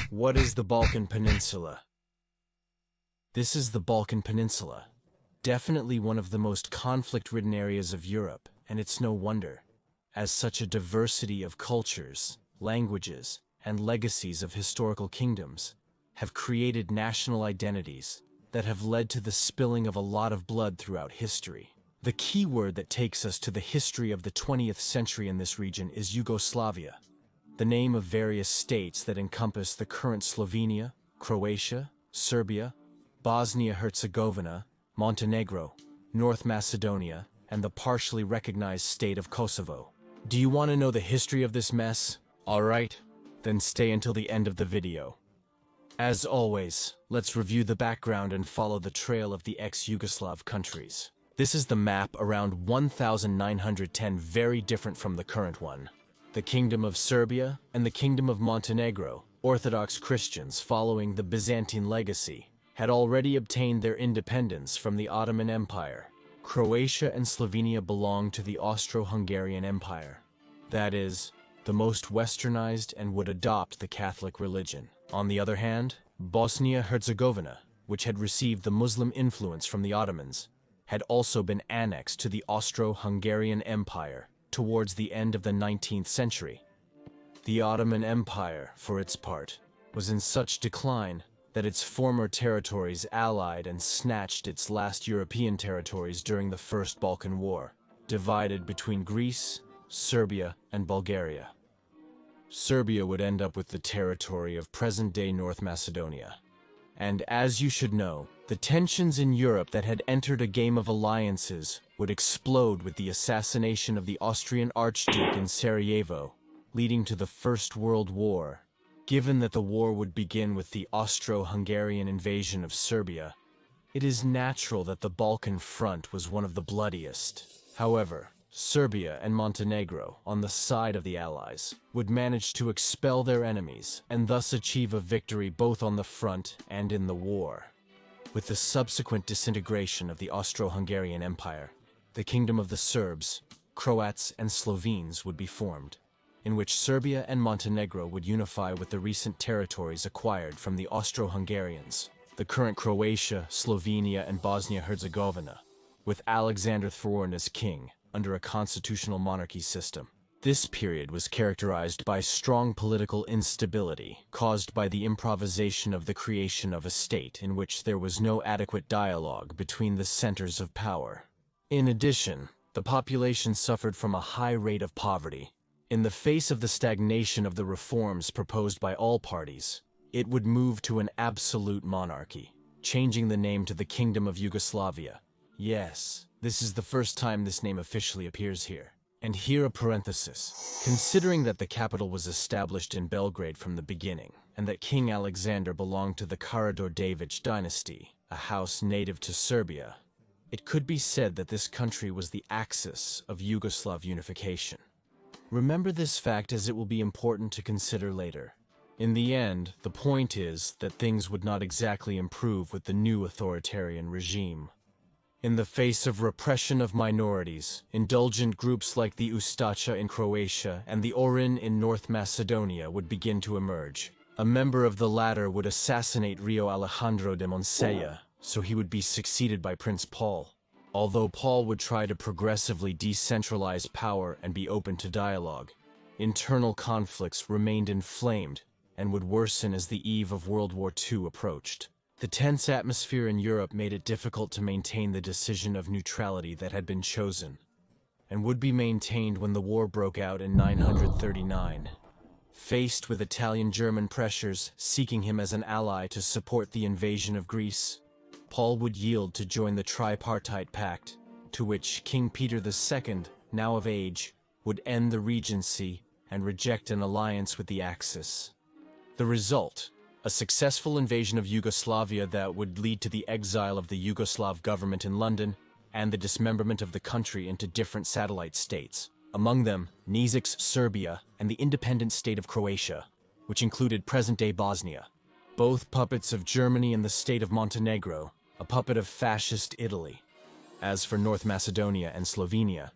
What is the Balkan Peninsula? This is the Balkan Peninsula, definitely one of the most conflict-ridden areas of Europe, and it's no wonder, as such a diversity of cultures, languages, and legacies of historical kingdoms have created national identities that have led to the spilling of a lot of blood throughout history. The key word that takes us to the history of the 20th century in this region is Yugoslavia, the name of various states that encompass the current Slovenia, Croatia, Serbia, Bosnia-Herzegovina, Montenegro, North Macedonia, and the partially recognized state of Kosovo. Do you want to know the history of this mess? Alright, then stay until the end of the video. As always, let's review the background and follow the trail of the ex-Yugoslav countries. This is the map around 1910, very different from the current one. The Kingdom of Serbia and the Kingdom of Montenegro, Orthodox Christians following the Byzantine legacy, had already obtained their independence from the Ottoman Empire. Croatia and Slovenia belonged to the Austro-Hungarian Empire. That is, the most westernized and would adopt the Catholic religion. On the other hand, Bosnia-Herzegovina, which had received the Muslim influence from the Ottomans, had also been annexed to the Austro-Hungarian Empire towards the end of the 19th century. The Ottoman Empire, for its part, was in such decline that its former territories allied and snatched its last European territories during the First Balkan War, divided between Greece, Serbia, and Bulgaria. Serbia would end up with the territory of present-day North Macedonia. And as you should know, the tensions in Europe that had entered a game of alliances would explode with the assassination of the Austrian Archduke in Sarajevo, leading to the First World War. Given that the war would begin with the Austro-Hungarian invasion of Serbia, it is natural that the Balkan front was one of the bloodiest. However, Serbia and Montenegro, on the side of the Allies, would manage to expel their enemies and thus achieve a victory both on the front and in the war. With the subsequent disintegration of the Austro-Hungarian Empire, the Kingdom of the Serbs, Croats, and Slovenes would be formed, in which Serbia and Montenegro would unify with the recent territories acquired from the Austro-Hungarians, the current Croatia, Slovenia, and Bosnia-Herzegovina, with Alexander IV as king, under a constitutional monarchy system. This period was characterized by strong political instability caused by the improvisation of the creation of a state in which there was no adequate dialogue between the centers of power. In addition, the population suffered from a high rate of poverty. In the face of the stagnation of the reforms proposed by all parties, it would move to an absolute monarchy, changing the name to the Kingdom of Yugoslavia. Yes, this is the first time this name officially appears here. And here a parenthesis. Considering that the capital was established in Belgrade from the beginning, and that King Alexander belonged to the Karađorđević dynasty, a house native to Serbia, it could be said that this country was the axis of Yugoslav unification. Remember this fact as it will be important to consider later. In the end, the point is that things would not exactly improve with the new authoritarian regime. In the face of repression of minorities, indulgent groups like the Ustaša in Croatia and the Orin in North Macedonia would begin to emerge. A member of the latter would assassinate Rio Alejandro de Monseya, so he would be succeeded by Prince Paul. Although Paul would try to progressively decentralize power and be open to dialogue, internal conflicts remained inflamed and would worsen as the eve of World War II approached. The tense atmosphere in Europe made it difficult to maintain the decision of neutrality that had been chosen, and would be maintained when the war broke out in 939. Faced with Italian-German pressures seeking him as an ally to support the invasion of Greece, Paul would yield to join the Tripartite Pact, to which King Peter II, now of age, would end the regency and reject an alliance with the Axis. The result: a successful invasion of Yugoslavia that would lead to the exile of the Yugoslav government in London and the dismemberment of the country into different satellite states, among them Nizick's Serbia and the independent state of Croatia, which included present-day Bosnia. Both puppets of Germany and the state of Montenegro, a puppet of fascist Italy. As for North Macedonia and Slovenia,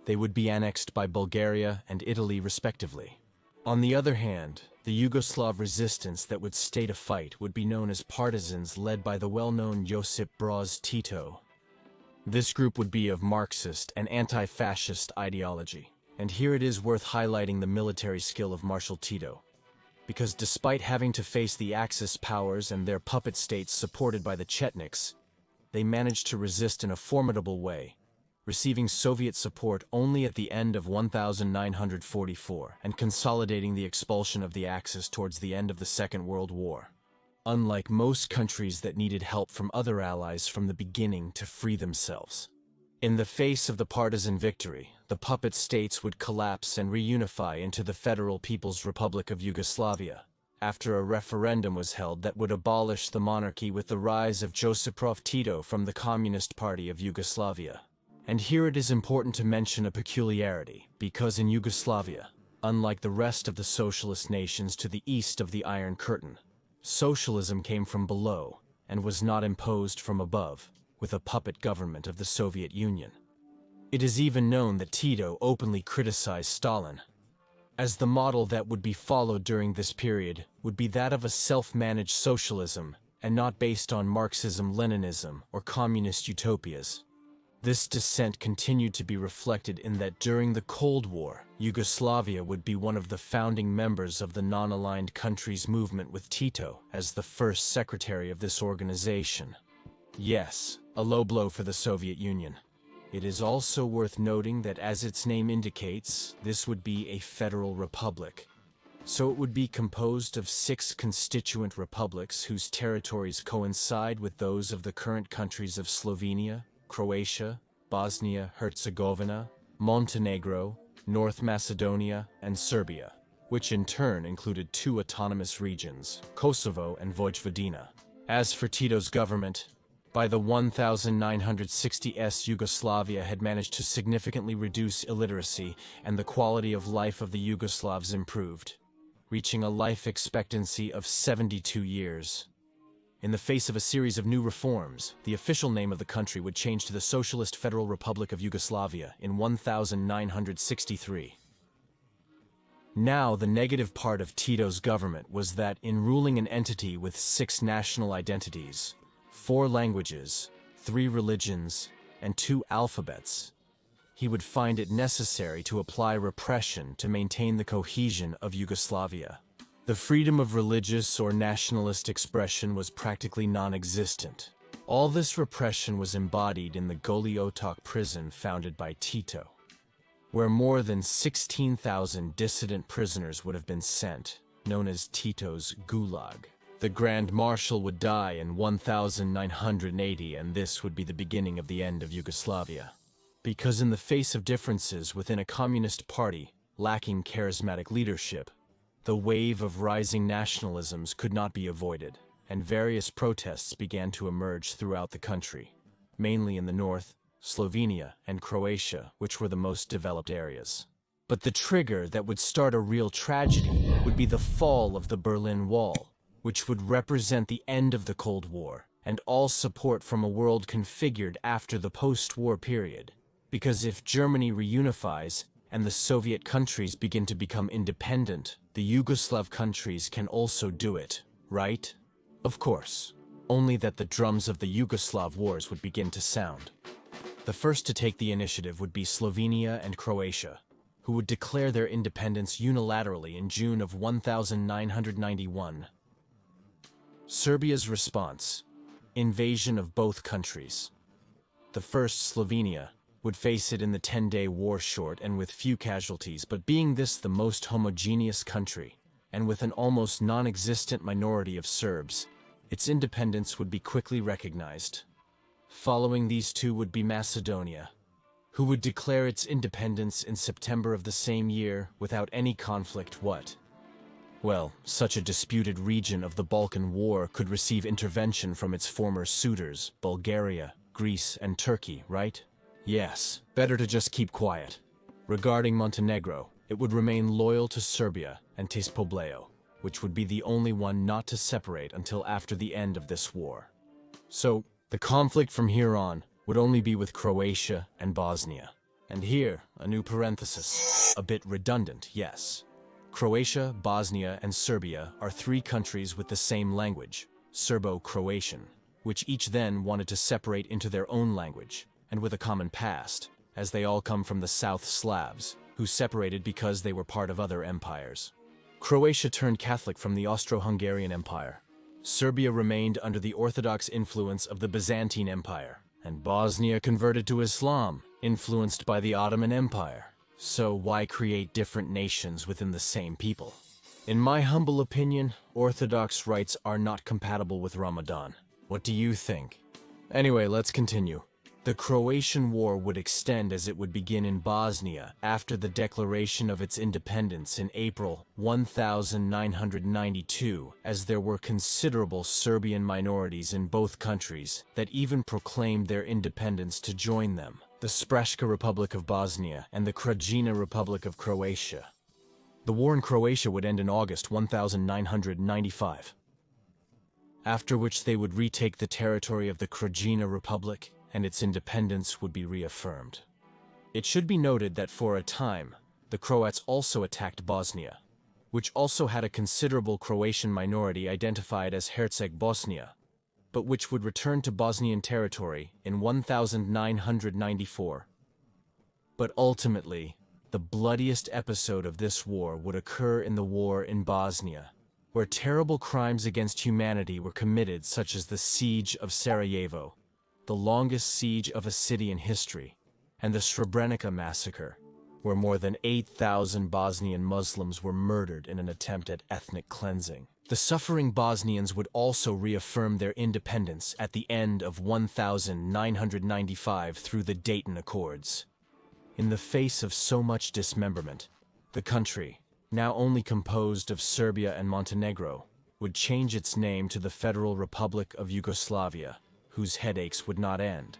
they would be annexed by Bulgaria and Italy respectively. On the other hand, the The Yugoslav resistance that would stay to fight would be known as Partisans, led by the well-known Josip Broz Tito. This group would be of Marxist and anti-fascist ideology. And here it is worth highlighting the military skill of Marshal Tito, because despite having to face the Axis powers and their puppet states supported by the Chetniks, they managed to resist in a formidable way, receiving Soviet support only at the end of 1944 and consolidating the expulsion of the Axis towards the end of the Second World War. Unlike most countries that needed help from other allies from the beginning to free themselves. In the face of the partisan victory, the puppet states would collapse and reunify into the Federal People's Republic of Yugoslavia, after a referendum was held that would abolish the monarchy with the rise of Josip Broz Tito from the Communist Party of Yugoslavia. And here it is important to mention a peculiarity, because in Yugoslavia, unlike the rest of the socialist nations to the east of the Iron Curtain, socialism came from below and was not imposed from above, with a puppet government of the Soviet Union. It is even known that Tito openly criticized Stalin, as the model that would be followed during this period would be that of a self-managed socialism and not based on Marxism-Leninism or communist utopias. This dissent continued to be reflected in that during the Cold War, Yugoslavia would be one of the founding members of the non-aligned countries movement with Tito as the first secretary of this organization. Yes, a low blow for the Soviet Union. It is also worth noting that, as its name indicates, this would be a federal republic. So it would be composed of 6 constituent republics whose territories coincide with those of the current countries of Slovenia, Croatia, Bosnia-Herzegovina, Montenegro, North Macedonia, and Serbia, which in turn included 2 autonomous regions, Kosovo and Vojvodina. As for Tito's government, by the 1960s, Yugoslavia had managed to significantly reduce illiteracy, and the quality of life of the Yugoslavs improved, reaching a life expectancy of 72 years. In the face of a series of new reforms, the official name of the country would change to the Socialist Federal Republic of Yugoslavia in 1963. Now, the negative part of Tito's government was that in ruling an entity with 6 national identities, 4 languages, 3 religions, and 2 alphabets, he would find it necessary to apply repression to maintain the cohesion of Yugoslavia. The freedom of religious or nationalist expression was practically non-existent. All this repression was embodied in the Goli Otok prison founded by Tito, where more than 16,000 dissident prisoners would have been sent, known as Tito's Gulag. The Grand Marshal would die in 1980, and this would be the beginning of the end of Yugoslavia. Because in the face of differences within a communist party lacking charismatic leadership, the wave of rising nationalisms could not be avoided, and various protests began to emerge throughout the country, mainly in the north, Slovenia and Croatia, which were the most developed areas. But the trigger that would start a real tragedy would be the fall of the Berlin Wall, which would represent the end of the Cold War and all support from a world configured after the post-war period. Because if Germany reunifies and the Soviet countries begin to become independent, the Yugoslav countries can also do it, right? Of course, only that the drums of the Yugoslav wars would begin to sound. The first to take the initiative would be Slovenia and Croatia, who would declare their independence unilaterally in June of 1991. Serbia's response: invasion of both countries. The first, Slovenia, would face it in the 10-day war short and with few casualties, but being this the most homogeneous country, and with an almost non-existent minority of Serbs, its independence would be quickly recognized. Following these two would be Macedonia, who would declare its independence in September of the same year without any conflict. Well, such a disputed region of the Balkan War could receive intervention from its former suitors, Bulgaria, Greece, and Turkey, right? Yes, better to just keep quiet. Regarding Montenegro, it would remain loyal to Serbia and Tispobleo, which would be the only one not to separate until after the end of this war. So, the conflict from here on would only be with Croatia and Bosnia. And here, a new parenthesis. A bit redundant, yes. Croatia, Bosnia, and Serbia are three countries with the same language, Serbo-Croatian, which each then wanted to separate into their own language, and with a common past, as they all come from the South Slavs, who separated because they were part of other empires. Croatia turned Catholic from the Austro-Hungarian Empire. Serbia remained under the Orthodox influence of the Byzantine Empire, and Bosnia converted to Islam, influenced by the Ottoman Empire. So why create different nations within the same people? In my humble opinion, Orthodox rites are not compatible with Ramadan. What do you think? Anyway, let's continue. The Croatian War would extend as it would begin in Bosnia after the declaration of its independence in April 1992, as there were considerable Serbian minorities in both countries that even proclaimed their independence to join them, the Spraška Republic of Bosnia and the Krajina Republic of Croatia. The war in Croatia would end in August 1995, after which they would retake the territory of the Krajina Republic and its independence would be reaffirmed. It should be noted that for a time, the Croats also attacked Bosnia, which also had a considerable Croatian minority identified as Herceg Bosnia, but which would return to Bosnian territory in 1994. But ultimately, the bloodiest episode of this war would occur in the war in Bosnia, where terrible crimes against humanity were committed, such as the siege of Sarajevo, the longest siege of a city in history, and the Srebrenica massacre, where more than 8,000 Bosnian Muslims were murdered in an attempt at ethnic cleansing. The suffering Bosnians would also reaffirm their independence at the end of 1995 through the Dayton Accords. In the face of so much dismemberment, the country, now only composed of Serbia and Montenegro, would change its name to the Federal Republic of Yugoslavia, whose headaches would not end,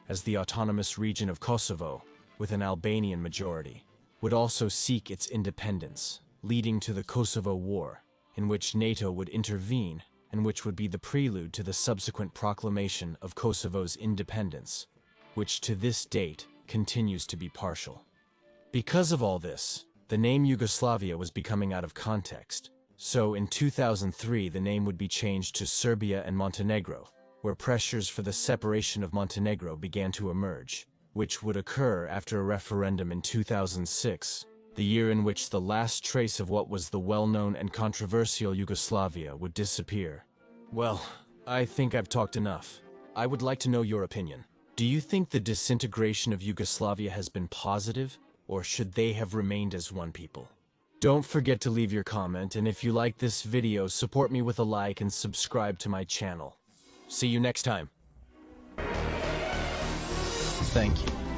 as the autonomous region of Kosovo, with an Albanian majority, would also seek its independence, leading to the Kosovo War, in which NATO would intervene and which would be the prelude to the subsequent proclamation of Kosovo's independence, which to this date continues to be partial. Because of all this, the name Yugoslavia was becoming out of context, so in 2003 the name would be changed to Serbia and Montenegro, where pressures for the separation of Montenegro began to emerge, which would occur after a referendum in 2006, the year in which the last trace of what was the well-known and controversial Yugoslavia would disappear. Well, I think I've talked enough. I would like to know your opinion. Do you think the disintegration of Yugoslavia has been positive, or should they have remained as one people? Don't forget to leave your comment, and if you like this video, support me with a like and subscribe to my channel. See you next time. Thank you.